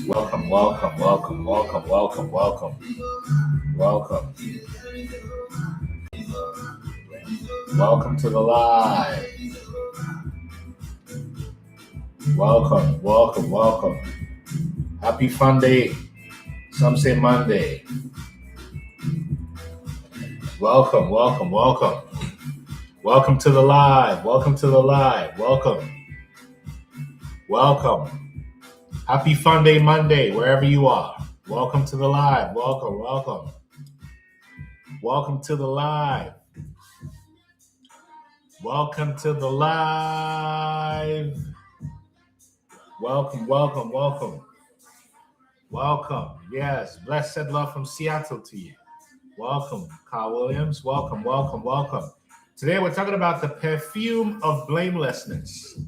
Welcome, welcome, welcome, welcome, welcome, welcome, welcome. Welcome to the live. Welcome, welcome, welcome. Happy Fun Day. Some say Monday. Welcome, welcome, welcome. Welcome to the live. Welcome to the live. Welcome. Welcome. Happy Fun Day Monday, wherever you are. Welcome to the live. Welcome, welcome. Welcome to the live. Welcome to the live. Welcome, welcome, welcome. Welcome. Yes, blessed love from Seattle to you. Welcome, Carl Williams. Welcome, welcome, welcome. Today we're talking about the perfume of blamelessness.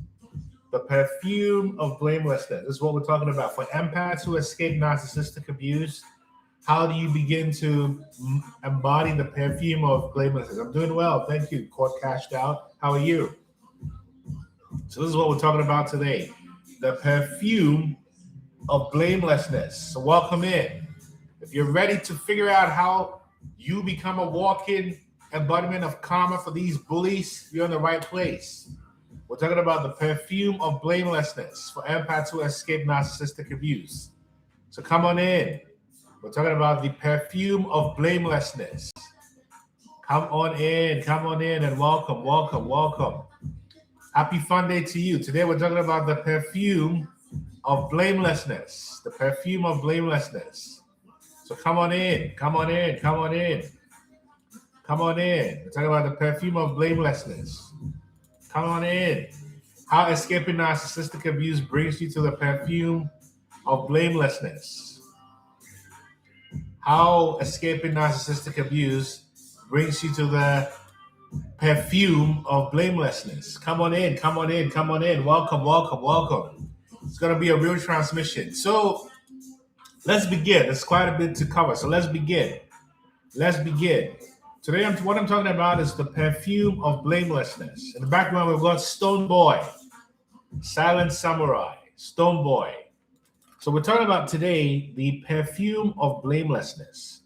The perfume of blamelessness. This is what we're talking about. For empaths who escape narcissistic abuse, how do you begin to embody the perfume of blamelessness? I'm doing well. Thank you. Court cashed out. How are you? So this is what we're talking about today. The perfume of blamelessness. So welcome in. If you're ready to figure out how you become a walking embodiment of karma for these bullies, you're in the right place. We're talking about the perfume of blamelessness for empaths who escape narcissistic abuse. So come on in. We're talking about the perfume of blamelessness. Come on in, and welcome, welcome, welcome. Happy Fun Day to you. Today we're talking about the perfume of blamelessness. The perfume of blamelessness. So come on in, come on in, come on in. Come on in. We're talking about the perfume of blamelessness. Come on in. How escaping narcissistic abuse brings you to the perfume of blamelessness. How escaping narcissistic abuse brings you to the perfume of blamelessness. Come on in, come on in, come on in. Welcome, welcome, welcome. It's going to be a real transmission. So let's begin. There's quite a bit to cover. So let's begin. Let's begin. Today, what I'm talking about is the perfume of blamelessness. In the background, we've got Stone Boy, Silent Samurai, Stone Boy. So we're talking about today the perfume of blamelessness.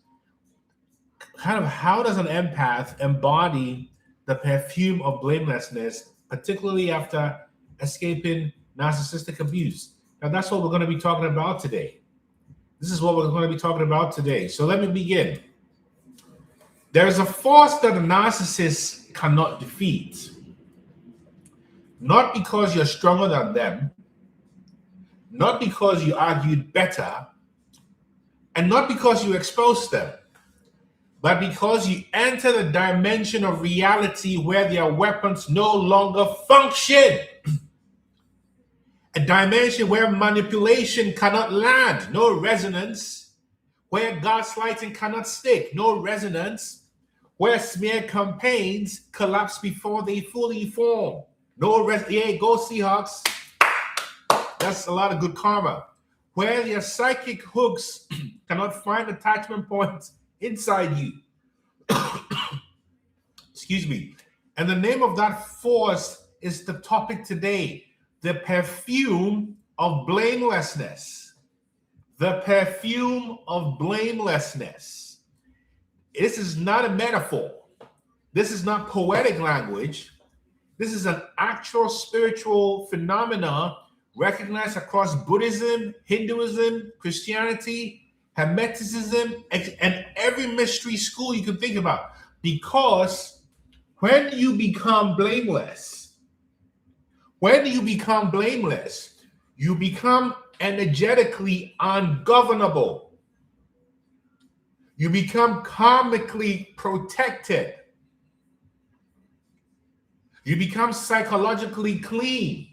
Kind of how does an empath embody the perfume of blamelessness, particularly after escaping narcissistic abuse? Now, that's what we're going to be talking about today. This is what we're going to be talking about today. So let me begin. There is a force that a narcissist cannot defeat. Not because you're stronger than them, not because you argued better, and not because you exposed them, but because you enter the dimension of reality where their weapons no longer function. A dimension where manipulation cannot land, no resonance, where gaslighting cannot stick, no resonance, where smear campaigns collapse before they fully form. No yeah, go Seahawks. That's a lot of good karma. Where your psychic hooks cannot find attachment points inside you. Excuse me. And the name of that force is the topic today. The perfume of blamelessness. The perfume of blamelessness. This is not a metaphor. This is not poetic language. This is an actual spiritual phenomena recognized across Buddhism, Hinduism, Christianity, Hermeticism, and every mystery school you can think about. Because when you become blameless, you become energetically ungovernable. You become karmically protected. You become psychologically clean.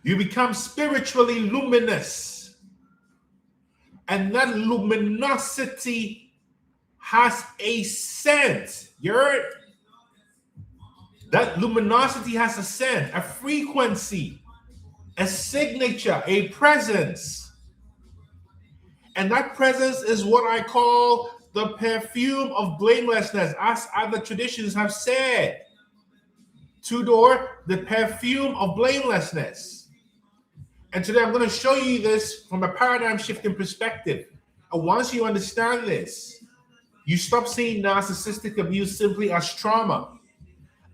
You become spiritually luminous. And that luminosity has a scent. You heard? That luminosity has a scent, a frequency, a signature, a presence. And that presence is what I call the perfume of blamelessness, as other traditions have said. Two-door, the perfume of blamelessness. And today I'm going to show you this from a paradigm shifting perspective. And once you understand this, you stop seeing narcissistic abuse simply as trauma.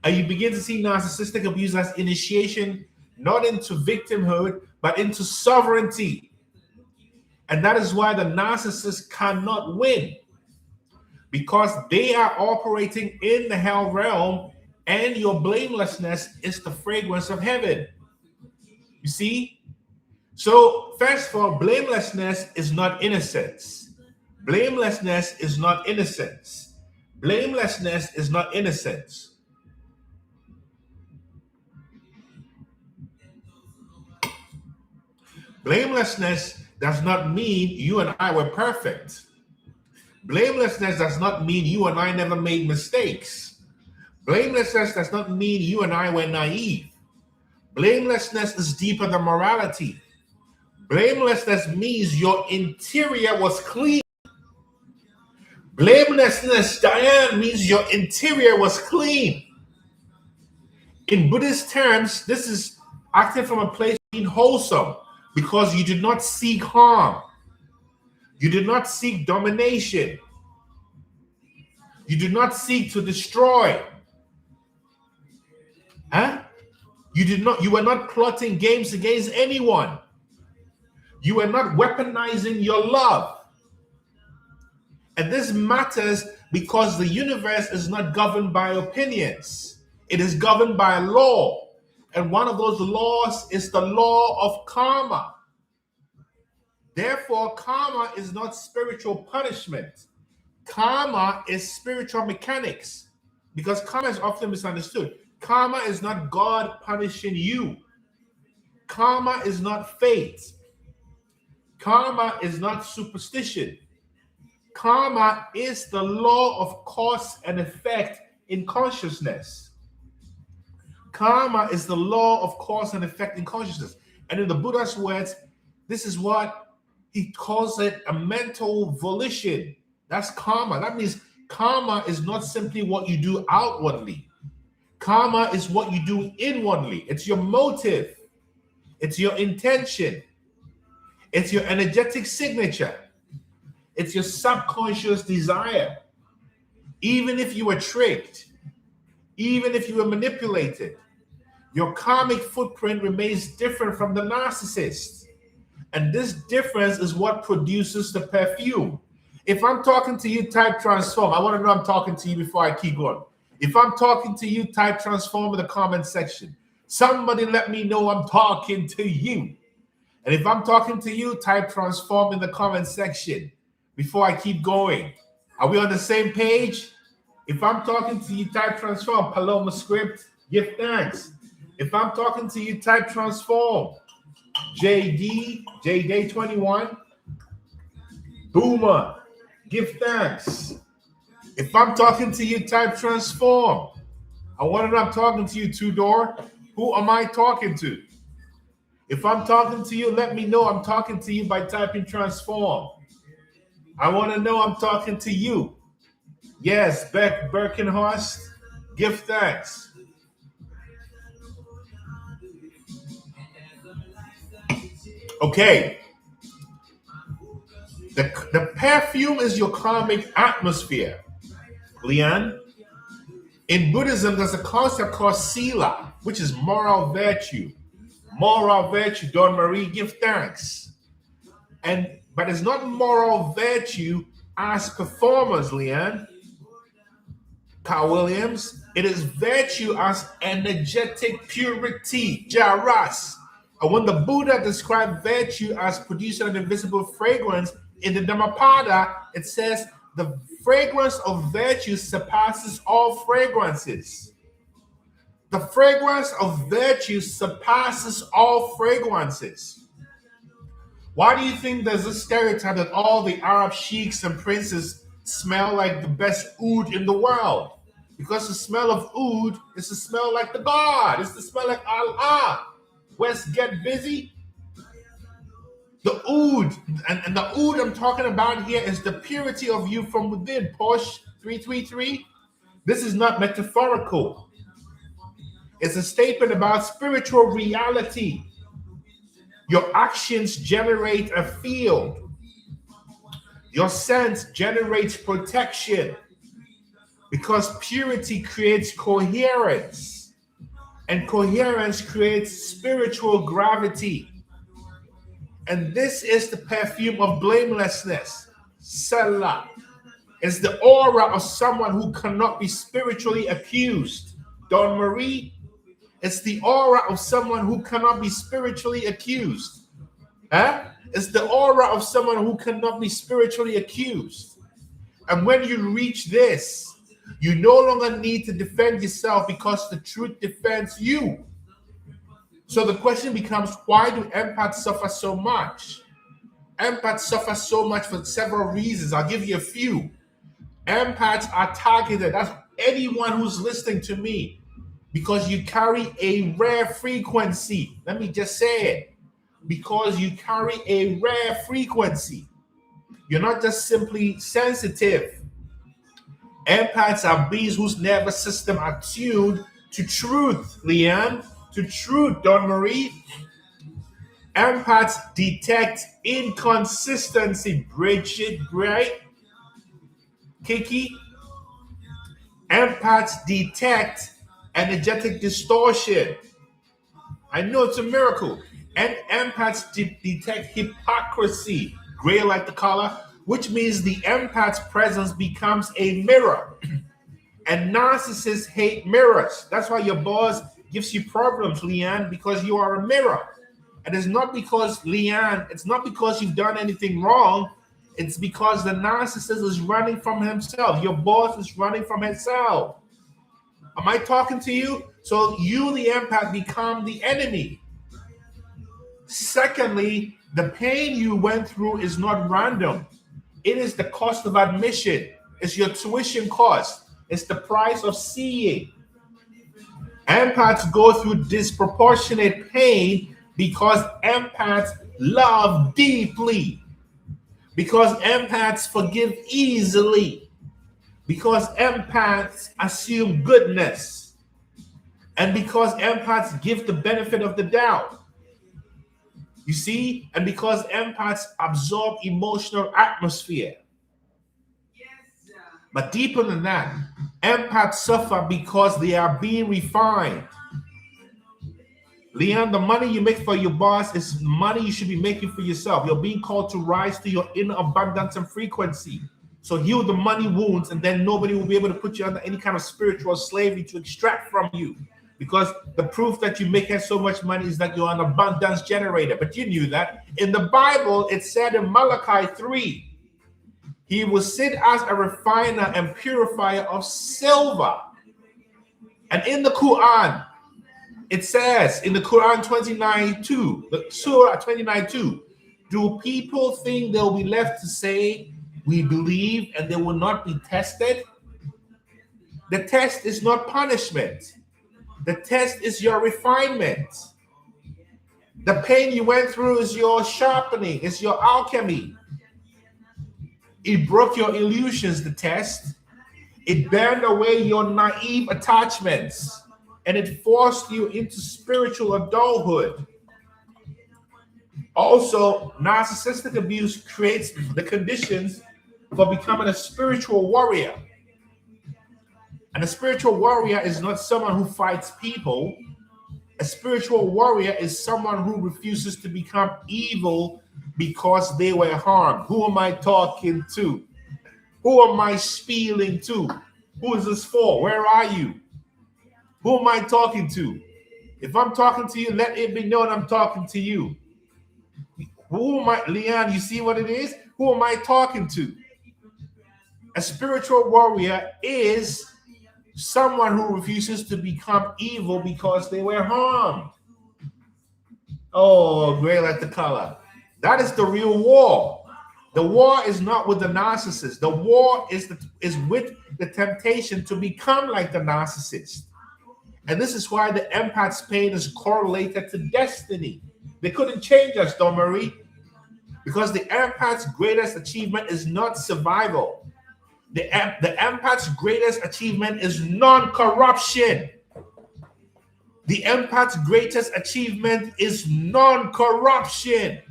And you begin to see narcissistic abuse as initiation, not into victimhood, but into sovereignty. And that is why the narcissist cannot win, because they are operating in the hell realm, and your blamelessness is the fragrance of heaven. You see? So, first of all, blamelessness is not innocence. Blamelessness is not innocence. Blamelessness is not innocence. Blamelessness does not mean you and I were perfect. Blamelessness does not mean you and I never made mistakes. Blamelessness does not mean you and I were naive. Blamelessness is deeper than morality. Blamelessness means your interior was clean. Blamelessness, Diane, means your interior was clean. In Buddhist terms, this is acting from a place of being wholesome, because you did not seek harm. You did not seek domination. You did not seek to destroy. You were not plotting games against anyone. You were not weaponizing your love. And this matters because the universe is not governed by opinions. It is governed by law. And one of those laws is the law of karma. Therefore, karma is not spiritual punishment. Karma is spiritual mechanics, because karma is often misunderstood. Karma is not God punishing you. Karma is not fate. Karma is not superstition. Karma is the law of cause and effect in consciousness. Karma is the law of cause and effect in consciousness. And in the Buddha's words, this is what he calls it, a mental volition. That's karma. That means karma is not simply what you do outwardly. Karma is what you do inwardly. It's your motive. It's your intention. It's your energetic signature. It's your subconscious desire. Even if you were tricked, even if you were manipulated, your karmic footprint remains different from the narcissist. And this difference is what produces the perfume. If I'm talking to you, type transform. I want to know I'm talking to you before I keep going. If I'm talking to you, type transform in the comment section. Somebody let me know I'm talking to you. And if I'm talking to you, type transform in the comment section before I keep going. Are we on the same page? If I'm talking to you, type transform. Paloma script, give thanks. If I'm talking to you, type transform. JD21, Boomer, give thanks. If I'm talking to you, type transform. I want to know I'm talking to you, Two-Door. Who am I talking to? If I'm talking to you, let me know I'm talking to you by typing transform. I want to know I'm talking to you. Yes, Beck Birkenhorst, give thanks. Okay. The perfume is your karmic atmosphere, Leanne. In Buddhism, there's a concept called sila, which is moral virtue. Moral virtue, Dawn Marie, give thanks. But it's not moral virtue as performers, Leanne. Carl Williams. It is virtue as energetic purity, Jaras. And when the Buddha described virtue as producing an invisible fragrance in the Dhammapada, it says the fragrance of virtue surpasses all fragrances. The fragrance of virtue surpasses all fragrances. Why do you think there's a stereotype that all the Arab sheiks and princes smell like the best oud in the world? Because the smell of oud is the smell like the God. It's the smell like Allah. West, get busy. The oud, and the oud I'm talking about here is the purity of you from within. Porsche 333. This is not metaphorical. It's a statement about spiritual reality. Your actions generate a field. Your sense generates protection, because purity creates coherence, and coherence creates spiritual gravity. And this is the perfume of blamelessness. Selah. It's the aura of someone who cannot be spiritually accused. Don Marie, it's the aura of someone who cannot be spiritually accused. Huh? It's the aura of someone who cannot be spiritually accused. And when you reach this, you no longer need to defend yourself, because the truth defends you. So the question becomes, why do empaths suffer so much? Empaths suffer so much for several reasons. I'll give you a few. Empaths are targeted. That's anyone who's listening to me, because you carry a rare frequency. Let me just say it. Because you carry a rare frequency. You're not just simply sensitive. Empaths are beings whose nervous system are tuned to truth, Leanne, to truth, Don Marie. Empaths detect inconsistency, Bridget, right? Kiki. Empaths detect energetic distortion. I know it's a miracle. And empaths detect hypocrisy, gray like the color, which means the empath's presence becomes a mirror. And narcissists hate mirrors. That's why your boss gives you problems, Leanne, because you are a mirror. And it's not because, Leanne, it's not because you've done anything wrong. It's because the narcissist is running from himself. Your boss is running from himself. Am I talking to you? So you, the empath, become the enemy. Secondly, the pain you went through is not random. It is the cost of admission. It's your tuition cost. It's the price of seeing. Empaths go through disproportionate pain because empaths love deeply. Because empaths forgive easily. Because empaths assume goodness. And because empaths give the benefit of the doubt. You see? And because empaths absorb emotional atmosphere. But deeper than that, empaths suffer because they are being refined. Leon, the money you make for your boss is money you should be making for yourself. You're being called to rise to your inner abundance and frequency. So heal the money wounds, and then nobody will be able to put you under any kind of spiritual slavery to extract from you. Because the proof that you make so much money is that you're an abundance generator. But you knew that. In the Bible, it said in Malachi 3, he will sit as a refiner and purifier of silver. And in the Quran, it says in the Quran 29:2, the Surah 29:2, do people think they'll be left to say, we believe, and they will not be tested? The test is not punishment. The test is your refinement. The pain you went through is your sharpening, it's your alchemy. It broke your illusions, the test. It burned away your naive attachments. And it forced you into spiritual adulthood. Also, narcissistic abuse creates the conditions for becoming a spiritual warrior. And a spiritual warrior is not someone who fights people. A spiritual warrior is someone who refuses to become evil because they were harmed. Who am I talking to? Who am I spieling to? Who is this for? Where are you? Who am I talking to? If I'm talking to you, let it be known I'm talking to you. Who am I? Leon, you see what it is? Who am I talking to? A spiritual warrior is someone who refuses to become evil because they were harmed. Oh, gray like the color. That is the real war. The war is not with the narcissist. The war is with the temptation to become like the narcissist. And this is why the empath's pain is correlated to destiny. They couldn't change us, Don Marie, because the empath's greatest achievement is not survival. The empath's greatest achievement is non-corruption. The empath's greatest achievement is non-corruption.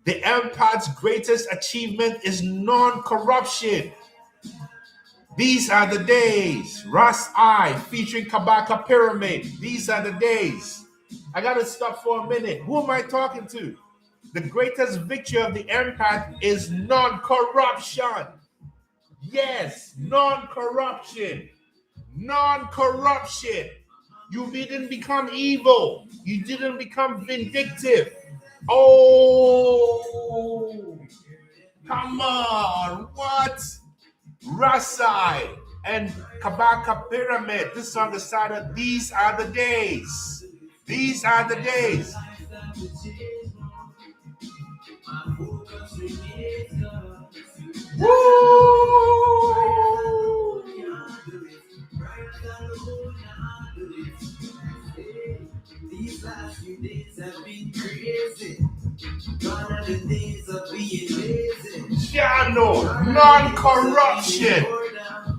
The empath's greatest achievement is non-corruption. These are the days. Ras I featuring Kabaka Pyramid. These are the days. I got to stop for a minute. Who am I talking to? The greatest victory of the empath is non-corruption. Yes, non-corruption. Non-corruption. You didn't become evil. You didn't become vindictive. Oh, come on. What? Rasai and Kabaka Pyramid. This song is titled These Are the Days. These are the days. Woo! These last few days have been crazy. Gone are the days of being lazy. Jano, non-corruption.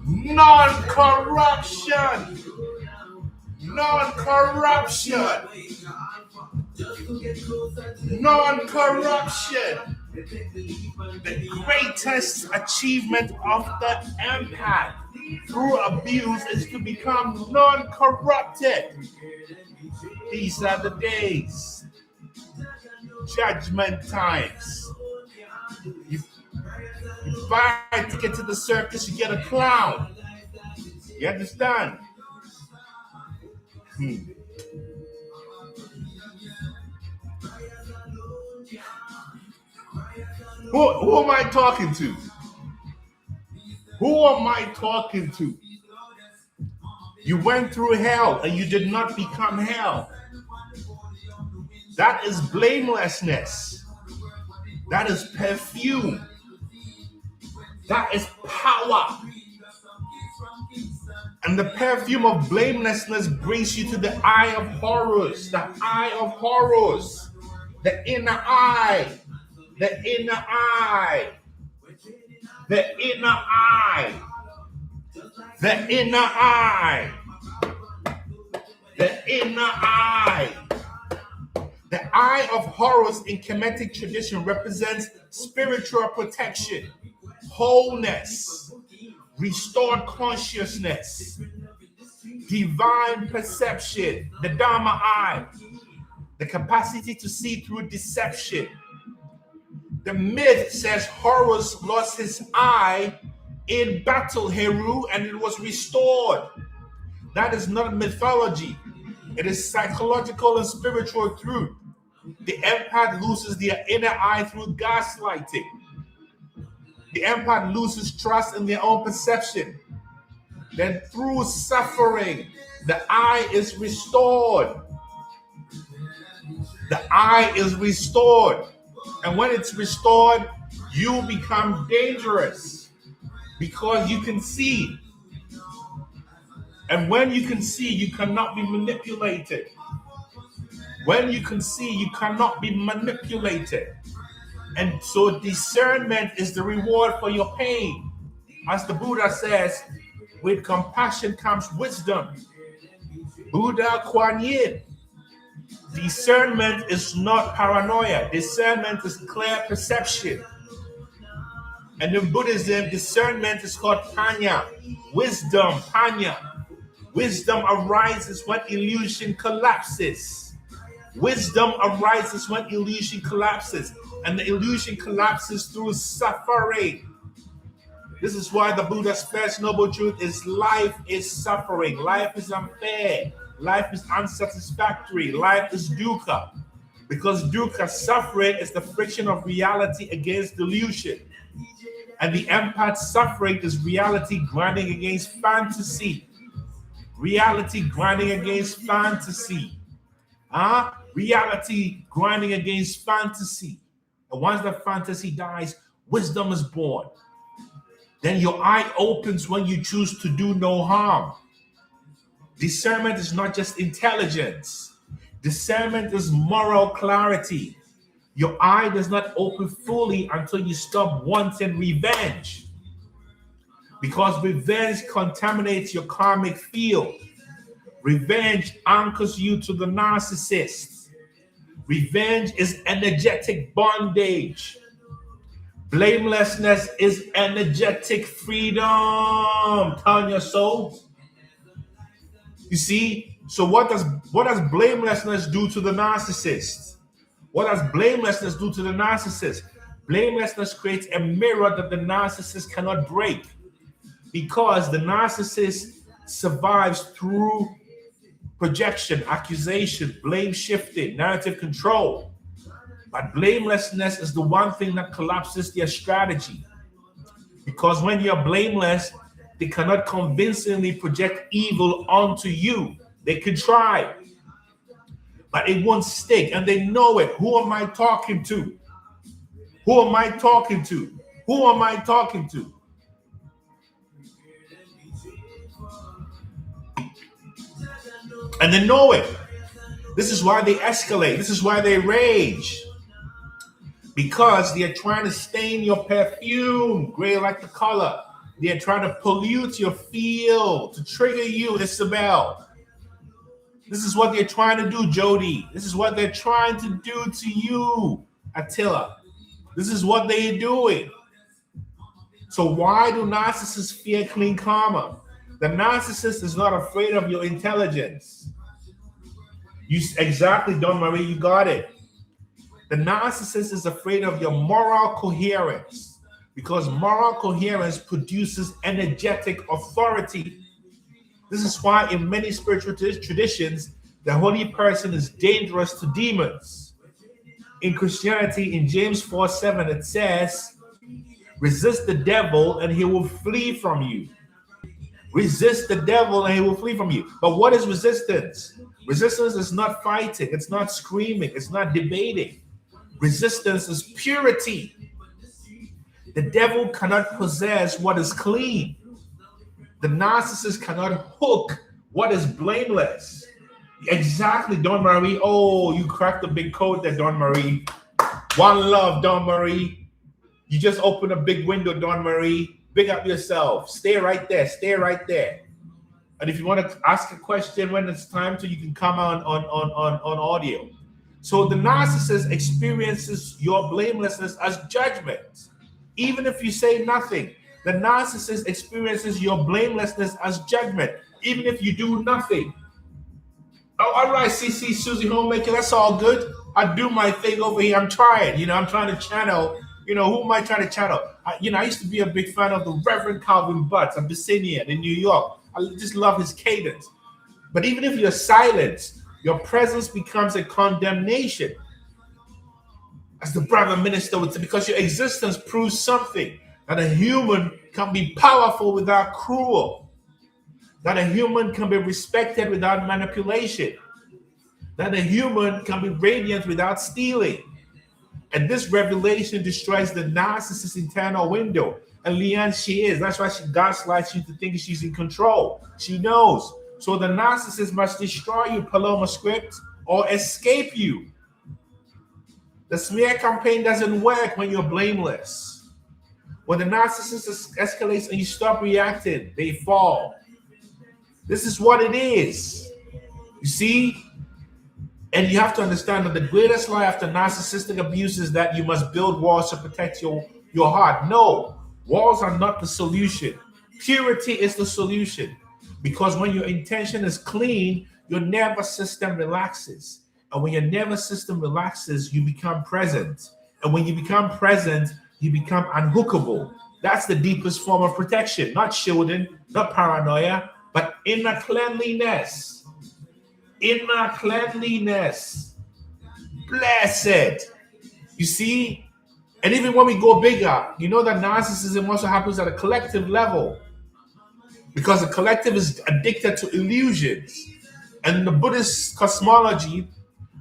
Non-corruption. Non-corruption. Non-corruption. The greatest achievement of the empath through abuse is to become non-corrupted. These are the days. Judgment times. You buy a ticket to the circus, you get a clown. You understand? Who am I talking to? Who am I talking to? You went through hell and you did not become hell. That is blamelessness. That is perfume. That is power. And the perfume of blamelessness brings you to the eye of horrors. The eye of horrors. The inner eye. The inner eye. The inner eye. The inner eye. The inner eye. The eye of horrors in Kemetic tradition represents spiritual protection, wholeness, restored consciousness, divine perception, the Dharma eye, the capacity to see through deception. The myth says Horus lost his eye in battle, Heru, and it was restored. That is not mythology. It is psychological and spiritual truth. The empath loses their inner eye through gaslighting. The empath loses trust in their own perception. Then through suffering, the eye is restored. The eye is restored. And when it's restored, you become dangerous because you can see. And when you can see, you cannot be manipulated. When you can see, you cannot be manipulated. And so discernment is the reward for your pain. As the Buddha says, with compassion comes wisdom. Buddha Kuan Yin. Discernment is not paranoia. Discernment is clear perception. And in Buddhism, discernment is called panya. Wisdom, panya. Wisdom arises when illusion collapses. Wisdom arises when illusion collapses. And the illusion collapses through suffering. This is why the Buddha's first noble truth is life is suffering. Life is unfair. Life is unsatisfactory. Life is dukkha. Because dukkha, suffering, is the friction of reality against delusion. And the empath's suffering is reality grinding against fantasy. Reality grinding against fantasy. Reality grinding against fantasy. And once the fantasy dies, wisdom is born. Then your eye opens when you choose to do no harm. Discernment is not just intelligence. Discernment is moral clarity. Your eye does not open fully until you stop wanting revenge. Because revenge contaminates your karmic field. Revenge anchors you to the narcissist. Revenge is energetic bondage. Blamelessness is energetic freedom. Turn your soul. You see, so what does blamelessness do to the narcissist? What does blamelessness do to the narcissist? Blamelessness creates a mirror that the narcissist cannot break, because the narcissist survives through projection, accusation, blame shifting, narrative control. But blamelessness is the one thing that collapses their strategy. Because when you're blameless, they cannot convincingly project evil onto you. They can try, but it won't stick, and they know it. Who am I talking to? Who am I talking to? Who am I talking to? And they know it. This is why they escalate. This is why they rage. Because they are trying to stain your perfume, gray like the color. They are trying to pollute your field, to trigger you, Isabel. This is what they're trying to do, Jody. This is what they're trying to do to you, Attila. This is what they're doing. So why do narcissists fear clean karma? The narcissist is not afraid of your intelligence. Exactly, Don Marie, you got it. The narcissist is afraid of your moral coherence, because moral coherence produces energetic authority. This is why in many spiritual traditions, the holy person is dangerous to demons. In Christianity, in James 4:7, it says, resist the devil and he will flee from you. Resist the devil and he will flee from you. But what is resistance? Resistance is not fighting. It's not screaming. It's not debating. Resistance is purity. The devil cannot possess what is clean. The narcissist cannot hook what is blameless. Exactly, Don Marie. Oh, you cracked the big code there, Don Marie. One love, Don Marie. You just opened a big window, Don Marie. Big up yourself. Stay right there. Stay right there. And if you want to ask a question when it's time to, you can come on audio. So the narcissist experiences your blamelessness as judgment. Even if you say nothing, the narcissist experiences your blamelessness as judgment. Even if you do nothing. Oh, all right, CC, Susie Homemaker, that's all good. I do my thing over here. I'm trying. I'm trying to channel. Who am I trying to channel? I used to be a big fan of the Reverend Calvin Butts, a Abyssinian in New York. I just love his cadence. But even if you're silent, your presence becomes a condemnation. As the brother minister would say, because your existence proves something, that a human can be powerful without cruel, that a human can be respected without manipulation, that a human can be radiant without stealing. And this revelation destroys the narcissist's internal window. And Leanne, she is. That's why she gaslights you to think she's in control. She knows. So the narcissist must destroy you, Paloma Script, or escape you. The smear campaign doesn't work when you're blameless. When the narcissist escalates and you stop reacting, they fall. This is what it is. You see? And you have to understand that the greatest lie after narcissistic abuse is that you must build walls to protect your heart. No, walls are not the solution. Purity is the solution. Because when your intention is clean, your nervous system relaxes. And when your nervous system relaxes, you become present. And when you become present, you become unhookable. That's the deepest form of protection. Not shielding, not paranoia, but inner cleanliness. Inner cleanliness. Blessed. You see? And even when we go bigger, you know that narcissism also happens at a collective level. Because the collective is addicted to illusions. And in the Buddhist cosmology,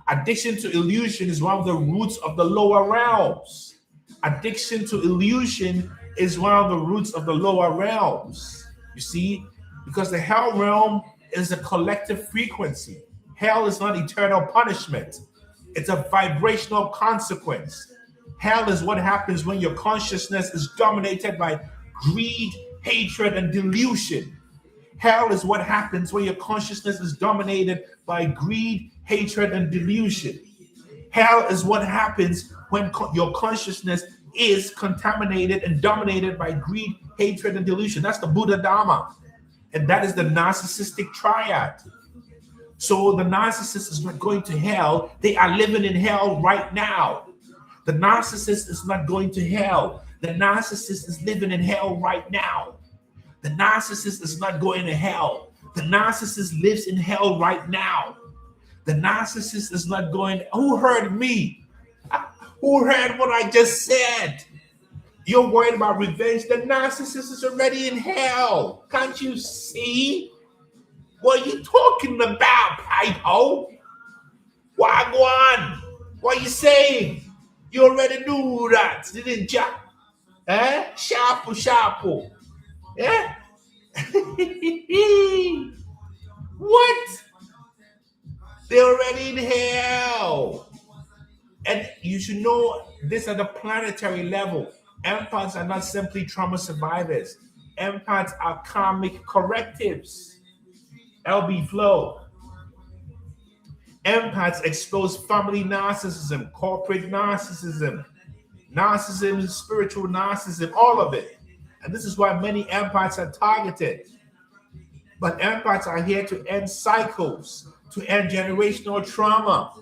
addiction to illusion is one of the roots of the lower realms. Addiction to illusion is one of the roots of the lower realms. You see? Because the hell realm is a collective frequency. Hell is not eternal punishment. It's a vibrational consequence. Hell is what happens when your consciousness is dominated by greed, hatred, and delusion. Hell is what happens when your consciousness is dominated by greed, hatred, and delusion. Hell is what happens when your consciousness is contaminated and dominated by greed, hatred, and delusion. That's the Buddha Dharma. And that is the narcissistic triad. So the narcissist is not going to hell. They are living in hell right now. The narcissist is not going to hell. The narcissist is living in hell right now. The narcissist is not going to hell. The narcissist lives in hell right now. The narcissist is not going. Who heard me? Who heard what I just said? You're worried about revenge. The narcissist is already in hell. Can't you see? What are you talking about, Pipo? Wagwan? What are you saying? You already knew that, didn't ya? Sharpo. Yeah? What? They're already in hell. And you should know this at the planetary level. Empaths are not simply trauma survivors. Empaths are karmic correctives. LB Flow. Empaths expose family narcissism, corporate narcissism, narcissism, spiritual narcissism, all of it. And this is why many empaths are targeted. But empaths are here to end cycles, to end generational trauma,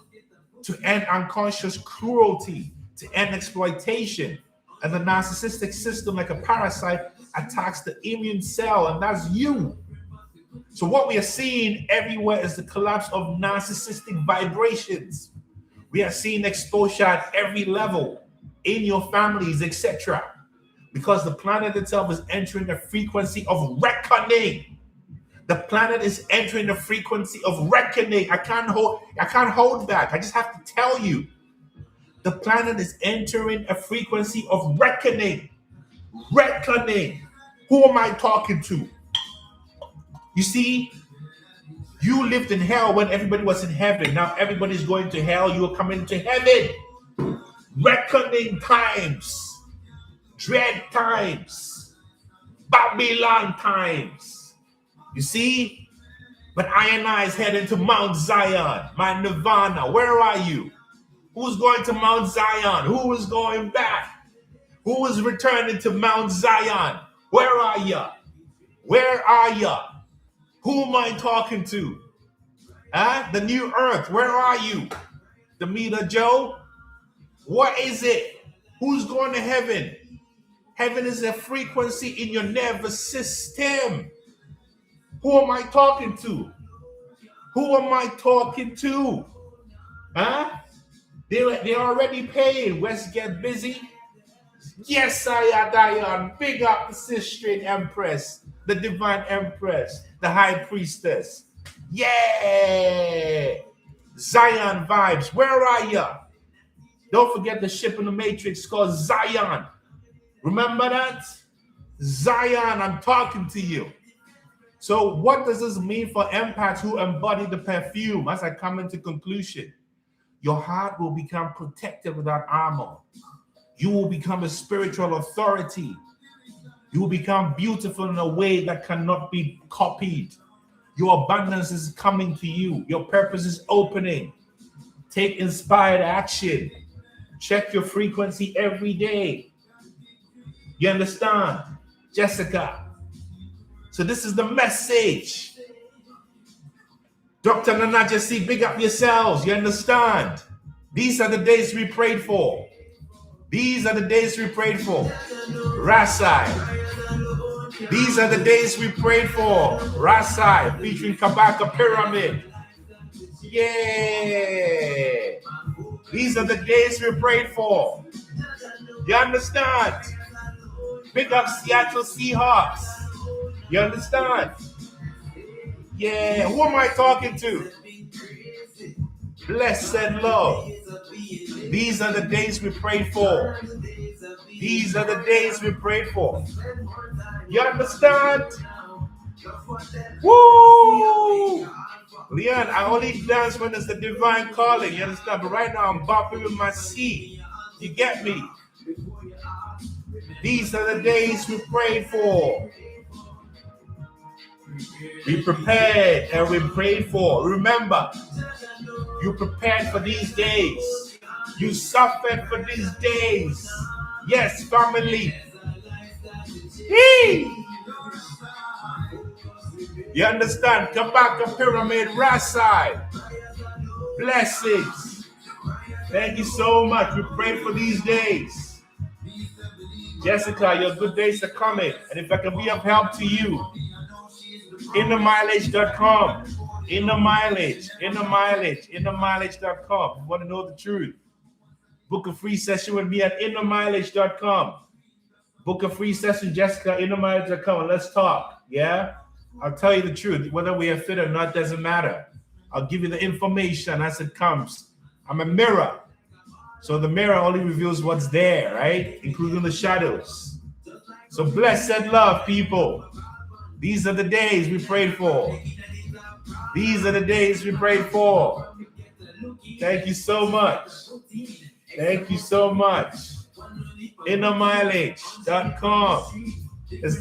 to end unconscious cruelty, to end exploitation. And the narcissistic system, like a parasite, attacks the immune cell, and that's you. So what we are seeing everywhere is the collapse of narcissistic vibrations. We are seeing exposure at every level, in your families, etc. Because the planet itself is entering a frequency of reckoning. The planet is entering a frequency of reckoning. I can't hold back. I just have to tell you. The planet is entering a frequency of reckoning. Reckoning. Who am I talking to? You see, you lived in hell when everybody was in heaven. Now everybody's going to hell. You are coming to heaven. Reckoning times. Dread times. Babylon times. You see? But I and I is heading to Mount Zion, my nirvana. Where are you? Who's going to Mount Zion? Who is going back? Who is returning to Mount Zion? Where are you? Where are you? Who am I talking to? The new earth. Where are you? Demeter Joe? What is it? Who's going to heaven? Heaven is a frequency in your nervous system. Who am I talking to? Who am I talking to? They're already paid. Let's get busy. Yes, I Diane. Big up the sister Empress, the divine Empress, the high priestess. Yeah. Zion vibes. Where are you? Don't forget the ship in the Matrix called Zion. Remember that? Zion, I'm talking to you. So what does this mean for empaths who embody the perfume? As I come into conclusion, your heart will become protected without armor. You will become a spiritual authority. You will become beautiful in a way that cannot be copied. Your abundance is coming to you. Your purpose is opening. Take inspired action. Check your frequency every day. You understand? Jessica. So this is the message. Dr. Nana Gyesie, big up yourselves. You understand? These are the days we prayed for. These are the days we prayed for. Rasai. These are the days we prayed for. Rasai, featuring Kabaka Pyramid. Yeah. These are the days we prayed for. You understand? Big up Seattle Seahawks. You understand? Yeah. Who am I talking to? Blessed love. These are the days we prayed for. These are the days we prayed for. You understand? Woo! Leon, I only dance when it's the divine calling. You understand? But right now I'm bopping with my seat. You get me? These are the days we prayed for. We prepared and we prayed for. Remember, you prepared for these days. You suffered for these days. Yes, family. Hey! You understand? Come back to Pyramid, right side. Blessings. Thank you so much. We pray for these days. Jessica, your good days are coming. And if I can be of help to you, innermileage.com. Innermileage.com. You want to know the truth? Book a free session with me at innermileage.com. Book a free session, Jessica, innermileage.com, and let's talk. Yeah? I'll tell you the truth. Whether we are fit or not doesn't matter. I'll give you the information as it comes. I'm a mirror. So the mirror only reveals what's there, right? Including the shadows. So blessed love, people. These are the days we prayed for. These are the days we prayed for. Thank you so much. Thank you so much. Innermileage.com. It's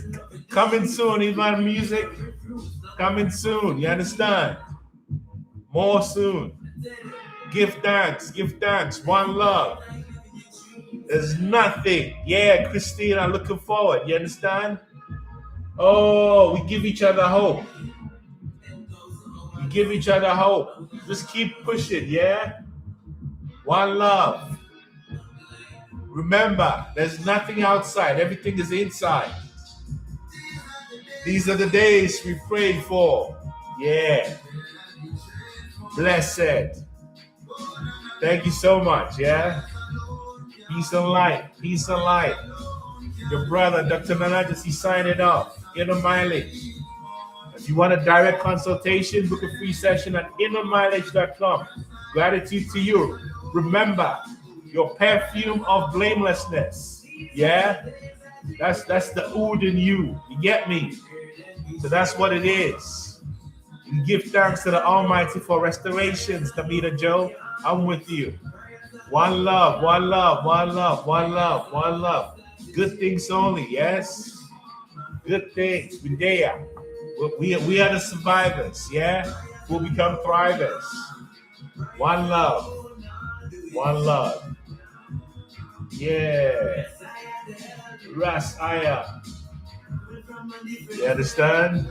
coming soon. Even my music coming soon. You understand? More soon. Give thanks. Give thanks. One love. There's nothing. Yeah, Christine, I'm looking forward. You understand? Oh, we give each other hope. We give each other hope. Just keep pushing, yeah? One love. Remember, there's nothing outside. Everything is inside. These are the days we prayed for. Yeah. Blessed. Thank you so much, yeah? Peace and light. Peace and light. Your brother, Dr. Nana Gyesie, signing off. Inner Mileage. If you want a direct consultation, book a free session at innermileage.com. Gratitude to you. Remember, your perfume of blamelessness. Yeah? That's the oud in you. You get me? So that's what it is. You give thanks to the Almighty for restorations, Tamita Joe. I'm with you. One love, one love, one love, one love, one love. Good things only, yes? Good things. We're there. We are the survivors, yeah? We'll become thrivers. One love. One love. Yeah. Ras Aya. You understand?